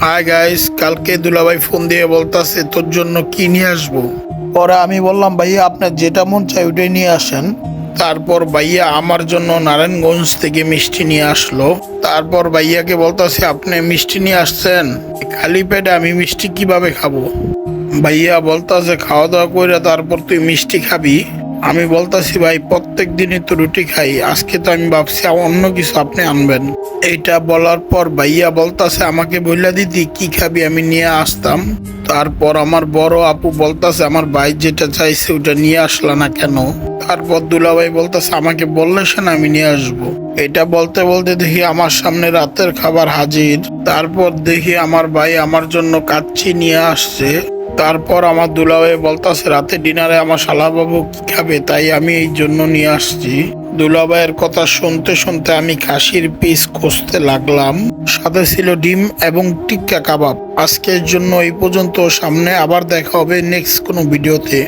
Hi guys, কালকে দুলাভাই phone দিয়ে বলতাছে তোর জন্য কি নিয়ে আসবো। পরে আমি বললাম ভাইয়া আপনার যেটা মন চাই ওইটাই নিয়ে আসেন। তারপর ভাইয়া আমার জন্য নারায়ণগঞ্জ থেকে মিষ্টি নিয়ে আসলো। তারপর ভাইয়াকে বলতাছে আপনি মিষ্টি নিয়ে আসছেন, খালি পেটে আমি মিষ্টি কিভাবে খাবো। ভাইয়া বলতাছে খাওয়া দাওয়া করে তারপর তুই মিষ্টি খাবি। আমি বলতাছি ভাই প্রত্যেক দিনই তো রুটি খাই, আজকে তো আমি ভাবছি অন্য কিছু আপনি আনবেন। এইটা বলার পর ভাইয়া বলতাছে আমাকে বইলা দিদি কি খাবি আমি নিয়ে আসতাম। তারপর আমার বড় আপু বলতাছে আমার ভাই যেটা চাইছে ওটা নিয়ে আসলা না কেন। তারপর দুলাভাই বলতাছে আমাকে বললে সে না আমি নিয়ে আসবো। এটা বলতে বলতে দেখি আমার সামনে রাতের খাবার হাজির। তারপর দেখি আমার ভাই আমার জন্য কাচ্চি নিয়ে আসছে। তারপর আমার দুলাভাই বলতাছে রাতে ডিনারে আমার শালাবাবু কি খাবে, তাই আমি এই জন্য নিয়ে আসছি। দুলাভাইয়ের কথা শুনতে শুনতে আমি খাসির পিস খুঁজতে লাগলাম। সাথে ছিল ডিম এবং টিক্কা কাবাব। আজকের জন্য এই পর্যন্ত, সামনে আবার দেখা হবে নেক্সট কোনো ভিডিওতে।